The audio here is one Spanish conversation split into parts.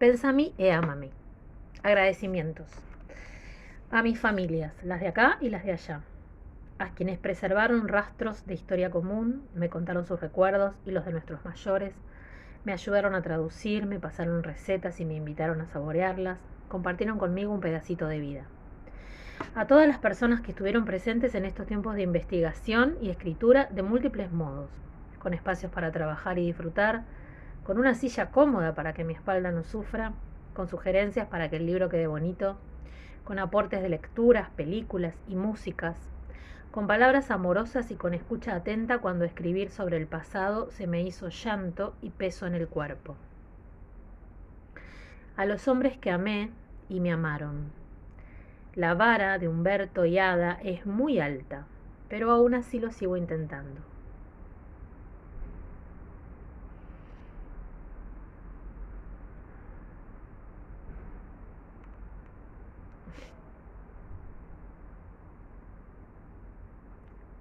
Pensami e amami. Agradecimientos. A mis familias, las de acá y las de allá. A quienes preservaron rastros de historia común, me contaron sus recuerdos y los de nuestros mayores, me ayudaron a traducir, me pasaron recetas y me invitaron a saborearlas, compartieron conmigo un pedacito de vida. A todas las personas que estuvieron presentes en estos tiempos de investigación y escritura de múltiples modos, con espacios para trabajar y disfrutar, con una silla cómoda para que mi espalda no sufra, con sugerencias para que el libro quede bonito, con aportes de lecturas, películas y músicas, con palabras amorosas y con escucha atenta cuando escribir sobre el pasado se me hizo llanto y peso en el cuerpo. A los hombres que amé y me amaron. La vara de Humberto y Ada es muy alta, pero aún así lo sigo intentando.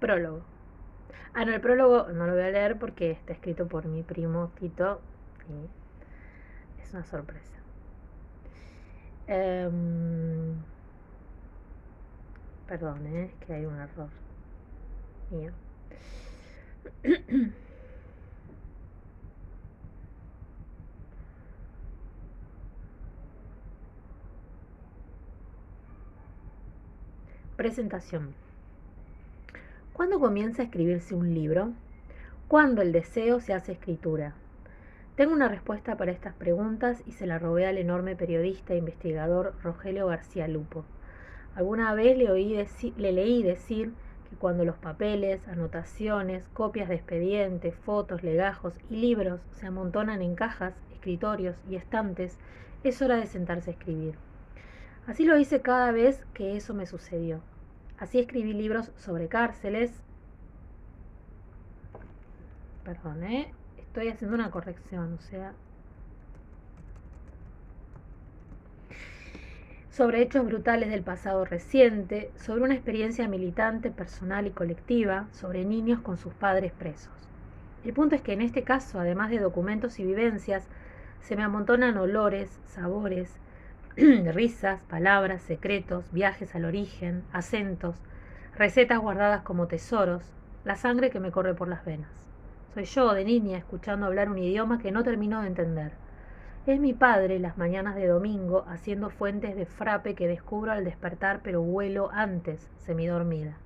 Prólogo. No, el prólogo no lo voy a leer porque está escrito por mi primo Tito y es una sorpresa. Perdón, es que hay un error mío. Presentación. ¿Cuándo comienza a escribirse un libro? ¿Cuándo el deseo se hace escritura? Tengo una respuesta para estas preguntas y se la robé al enorme periodista e investigador Rogelio García Lupo. Alguna vez le leí decir que cuando los papeles, anotaciones, copias de expedientes, fotos, legajos y libros se amontonan en cajas, escritorios y estantes, es hora de sentarse a escribir. Así lo hice cada vez que eso me sucedió. Así escribí libros sobre cárceles. Perdón, estoy haciendo una corrección, sobre hechos brutales del pasado reciente, sobre una experiencia militante, personal y colectiva, sobre niños con sus padres presos. El punto es que en este caso, además de documentos y vivencias, se me amontonan olores, sabores, risas, palabras, secretos, viajes al origen, acentos, recetas guardadas como tesoros, la sangre que me corre por las venas. Soy yo, de niña, escuchando hablar un idioma que no termino de entender. Es mi padre las mañanas de domingo haciendo fuentes de frappe que descubro al despertar pero huelo antes, semidormida.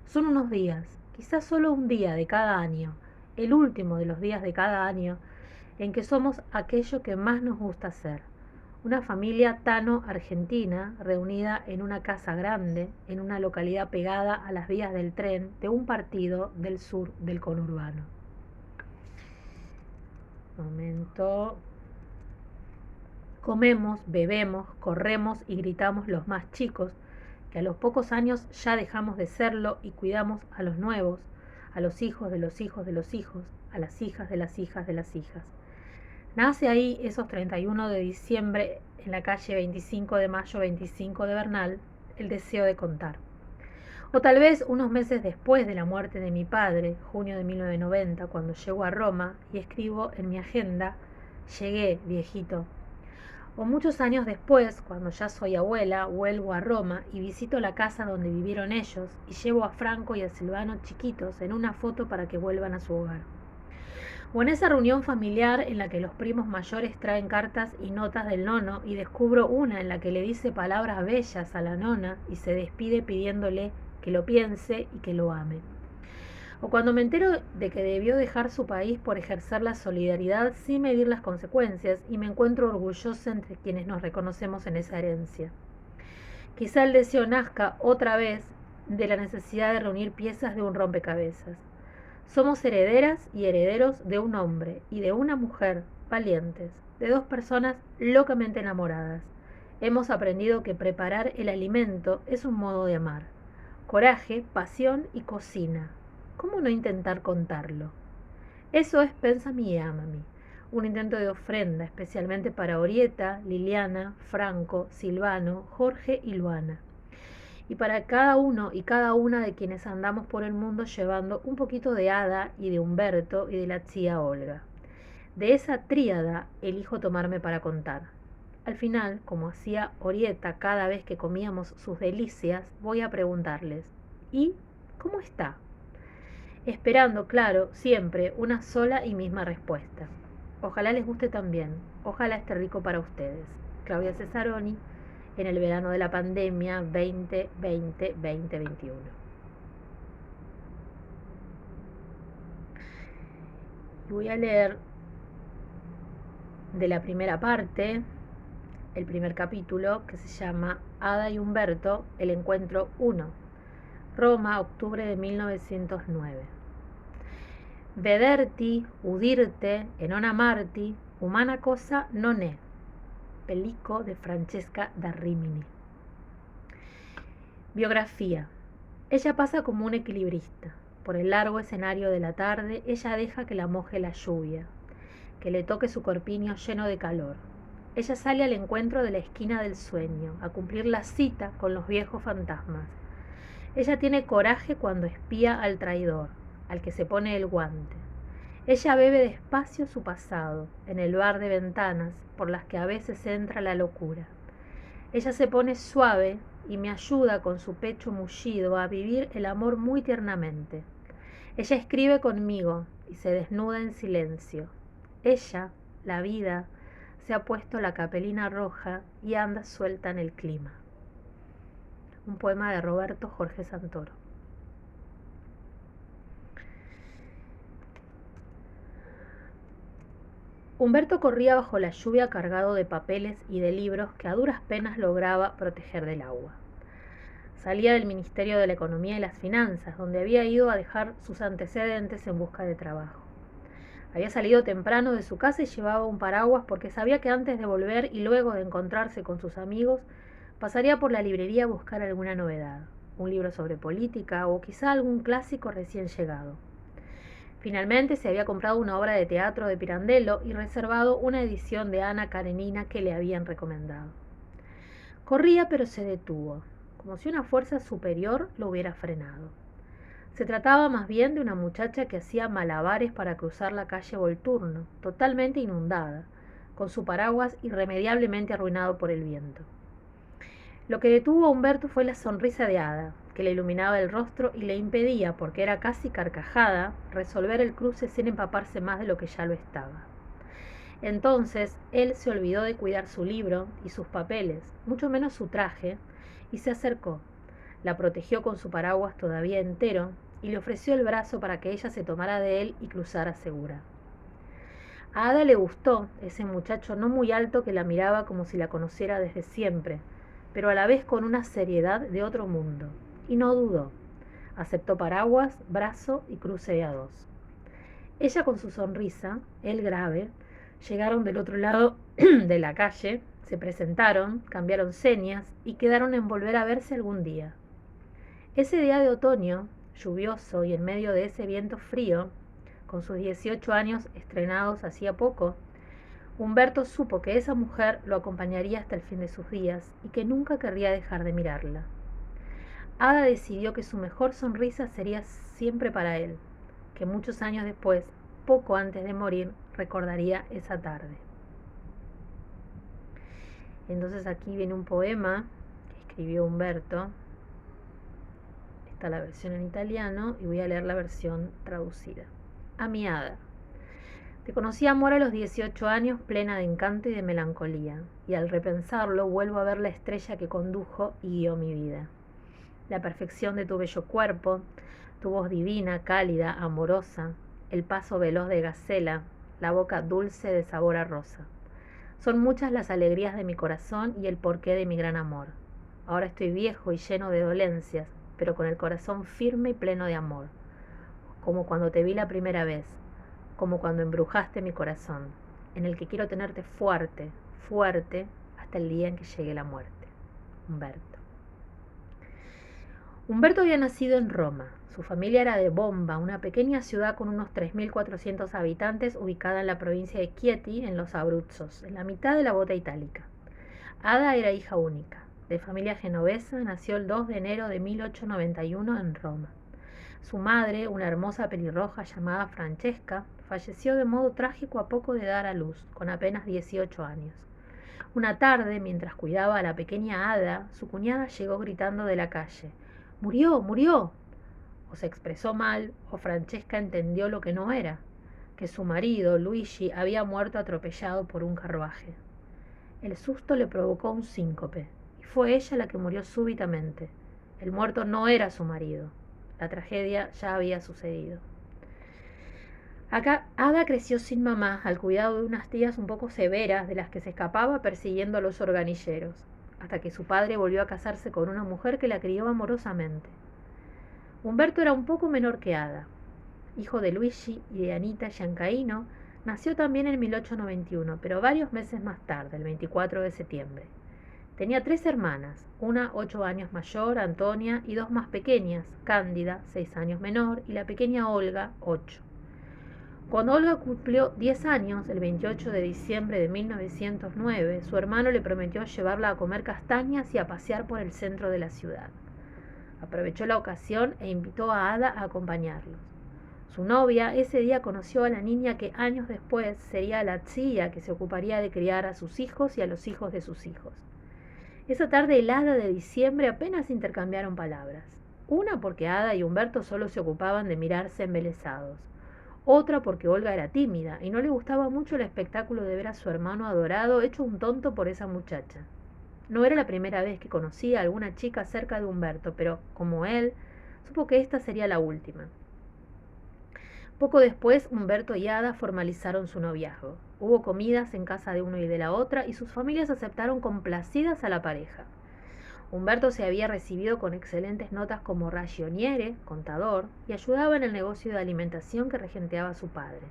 Son unos días, quizás solo un día de cada año, el último de los días de cada año, en que somos aquello que más nos gusta ser. Una familia tano-argentina reunida en una casa grande, en una localidad pegada a las vías del tren de un partido del sur del conurbano. Momento. Comemos, bebemos, corremos y gritamos los más chicos, que a los pocos años ya dejamos de serlo y cuidamos a los nuevos, a los hijos de los hijos de los hijos, a las hijas de las hijas de las hijas. Nace ahí esos 31 de diciembre en la calle 25 de mayo 25 de Bernal, el deseo de contar. O tal vez unos meses después de la muerte de mi padre, junio de 1990, cuando llego a Roma y escribo en mi agenda, llegué, viejito. O muchos años después, cuando ya soy abuela, vuelvo a Roma y visito la casa donde vivieron ellos y llevo a Franco y a Silvano chiquitos en una foto para que vuelvan a su hogar. O en esa reunión familiar en la que los primos mayores traen cartas y notas del nono y descubro una en la que le dice palabras bellas a la nona y se despide pidiéndole que lo piense y que lo ame. O cuando me entero de que debió dejar su país por ejercer la solidaridad sin medir las consecuencias y me encuentro orgullosa entre quienes nos reconocemos en esa herencia. Quizá el deseo nazca otra vez de la necesidad de reunir piezas de un rompecabezas. Somos herederas y herederos de un hombre y de una mujer valientes, de dos personas locamente enamoradas. Hemos aprendido que preparar el alimento es un modo de amar. Coraje, pasión y cocina. ¿Cómo no intentar contarlo? Eso es Pensami y Amami, un intento de ofrenda especialmente para Orieta, Liliana, Franco, Silvano, Jorge y Luana. Y para cada uno y cada una de quienes andamos por el mundo llevando un poquito de Ada y de Humberto y de la tía Olga. De esa tríada elijo tomarme para contar. Al final, como hacía Orieta cada vez que comíamos sus delicias, voy a preguntarles: ¿y cómo está? Esperando, claro, siempre una sola y misma respuesta. Ojalá les guste también, ojalá esté rico para ustedes. Claudia Cesaroni, en el verano de la pandemia 2020-2021. Voy a leer de la primera parte, el primer capítulo, que se llama Ada y Umberto, el encuentro 1. Roma, octubre de 1909. Vederti, udirte, e non amarti, umana cosa non è. Pellico de Francesca da Rimini. Biografía. Ella pasa como un equilibrista. Por el largo escenario de la tarde, ella deja que la moje la lluvia, que le toque su corpiño lleno de calor. Ella sale al encuentro de la esquina del sueño, a cumplir la cita con los viejos fantasmas. Ella tiene coraje cuando espía al traidor, al que se pone el guante. Ella bebe despacio su pasado, en el bar de ventanas, por las que a veces entra la locura. Ella se pone suave y me ayuda con su pecho mullido a vivir el amor muy tiernamente. Ella escribe conmigo y se desnuda en silencio. Ella, la vida, se ha puesto la capelina roja y anda suelta en el clima. Un poema de Roberto Jorge Santoro. Humberto corría bajo la lluvia cargado de papeles y de libros que a duras penas lograba proteger del agua. Salía del Ministerio de la Economía y las Finanzas, donde había ido a dejar sus antecedentes en busca de trabajo. Había salido temprano de su casa y llevaba un paraguas porque sabía que antes de volver y luego de encontrarse con sus amigos, pasaría por la librería a buscar alguna novedad, un libro sobre política o quizá algún clásico recién llegado. Finalmente se había comprado una obra de teatro de Pirandello y reservado una edición de Ana Karenina que le habían recomendado. Corría, pero se detuvo, como si una fuerza superior lo hubiera frenado. Se trataba más bien de una muchacha que hacía malabares para cruzar la calle Volturno, totalmente inundada, con su paraguas irremediablemente arruinado por el viento. Lo que detuvo a Humberto fue la sonrisa de Ada, que le iluminaba el rostro y le impedía, porque era casi carcajada, resolver el cruce sin empaparse más de lo que ya lo estaba. Entonces él se olvidó de cuidar su libro y sus papeles, mucho menos su traje, y se acercó. La protegió con su paraguas todavía entero y le ofreció el brazo para que ella se tomara de él y cruzara segura. A Ada le gustó ese muchacho no muy alto que la miraba como si la conociera desde siempre, pero a la vez con una seriedad de otro mundo, y no dudó. Aceptó paraguas, brazo y cruce de a dos. Ella con su sonrisa, él grave, llegaron del otro lado de la calle, se presentaron, cambiaron señas y quedaron en volver a verse algún día. Ese día de otoño, lluvioso y en medio de ese viento frío, con sus 18 años estrenados hacía poco, Humberto supo que esa mujer lo acompañaría hasta el fin de sus días y que nunca querría dejar de mirarla. Ada decidió que su mejor sonrisa sería siempre para él, que muchos años después, poco antes de morir, recordaría esa tarde. Entonces aquí viene un poema que escribió Humberto. Está la versión en italiano y voy a leer la versión traducida. A mi Ada. Te conocí, amor, a los 18 años, plena de encanto y de melancolía, y al repensarlo vuelvo a ver la estrella que condujo y guió mi vida. La perfección de tu bello cuerpo, tu voz divina, cálida, amorosa, el paso veloz de gacela, la boca dulce de sabor a rosa. Son muchas las alegrías de mi corazón y el porqué de mi gran amor. Ahora estoy viejo y lleno de dolencias, pero con el corazón firme y pleno de amor, como cuando te vi la primera vez, como cuando embrujaste mi corazón, en el que quiero tenerte fuerte, fuerte, hasta el día en que llegue la muerte. Humberto. Humberto había nacido en Roma. Su familia era de Bomba, una pequeña ciudad con unos 3.400 habitantes ubicada en la provincia de Chieti, en los Abruzzos, en la mitad de la bota itálica. Ada era hija única. De familia genovesa, nació el 2 de enero de 1891 en Roma. Su madre, una hermosa pelirroja llamada Francesca, falleció de modo trágico a poco de dar a luz, con apenas 18 años. Una tarde, mientras cuidaba a la pequeña Ada, su cuñada llegó gritando de la calle: «¡Murió, murió!». O se expresó mal, o Francesca entendió lo que no era, que su marido, Luigi, había muerto atropellado por un carruaje. El susto le provocó un síncope, y fue ella la que murió súbitamente. El muerto no era su marido. La tragedia ya había sucedido. Acá, Ada creció sin mamá, al cuidado de unas tías un poco severas de las que se escapaba persiguiendo a los organilleros, hasta que su padre volvió a casarse con una mujer que la crió amorosamente. Humberto era un poco menor que Ada. Hijo de Luigi y de Anita Giancaino, nació también en 1891, pero varios meses más tarde, el 24 de septiembre. Tenía 3 hermanas, una 8 años mayor, Antonia, y 2 más pequeñas, Cándida, 6 años menor, y la pequeña Olga, 8. Cuando Olga cumplió 10 años, el 28 de diciembre de 1909, su hermano le prometió llevarla a comer castañas y a pasear por el centro de la ciudad. Aprovechó la ocasión e invitó a Ada a acompañarlos. Su novia ese día conoció a la niña que años después sería la tía que se ocuparía de criar a sus hijos y a los hijos de sus hijos. Esa tarde helada de diciembre apenas intercambiaron palabras. Una porque Ada y Humberto solo se ocupaban de mirarse embelesados. Otra porque Olga era tímida y no le gustaba mucho el espectáculo de ver a su hermano adorado hecho un tonto por esa muchacha. No era la primera vez que conocía a alguna chica cerca de Humberto, pero, como él, supo que esta sería la última. Poco después, Humberto y Ada formalizaron su noviazgo. Hubo comidas en casa de uno y de la otra y sus familias aceptaron complacidas a la pareja. Humberto se había recibido con excelentes notas como ragioniere, contador, y ayudaba en el negocio de alimentación que regenteaba su padre,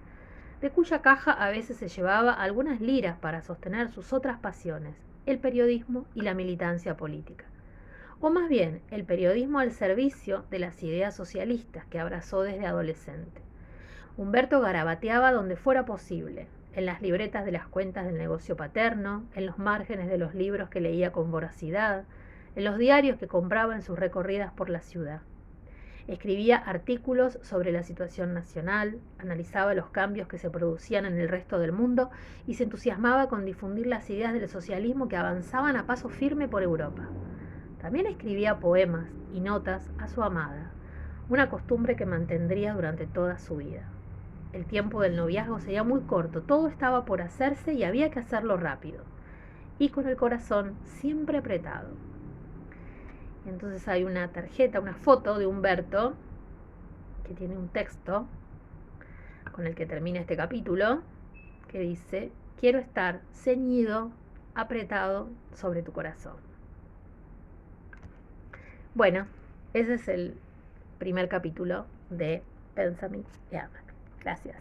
de cuya caja a veces se llevaba algunas liras para sostener sus otras pasiones, el periodismo y la militancia política. O más bien, el periodismo al servicio de las ideas socialistas que abrazó desde adolescente. Humberto garabateaba donde fuera posible, en las libretas de las cuentas del negocio paterno, en los márgenes de los libros que leía con voracidad, en los diarios que compraba en sus recorridas por la ciudad. Escribía artículos sobre la situación nacional, analizaba los cambios que se producían en el resto del mundo y se entusiasmaba con difundir las ideas del socialismo que avanzaban a paso firme por Europa. También escribía poemas y notas a su amada, una costumbre que mantendría durante toda su vida. El tiempo del noviazgo sería muy corto, todo estaba por hacerse y había que hacerlo rápido, y con el corazón siempre apretado. Entonces hay una tarjeta, una foto de Humberto, que tiene un texto con el que termina este capítulo, que dice: quiero estar ceñido, apretado sobre tu corazón. Bueno, ese es el primer capítulo de Pensami y Ama. Gracias.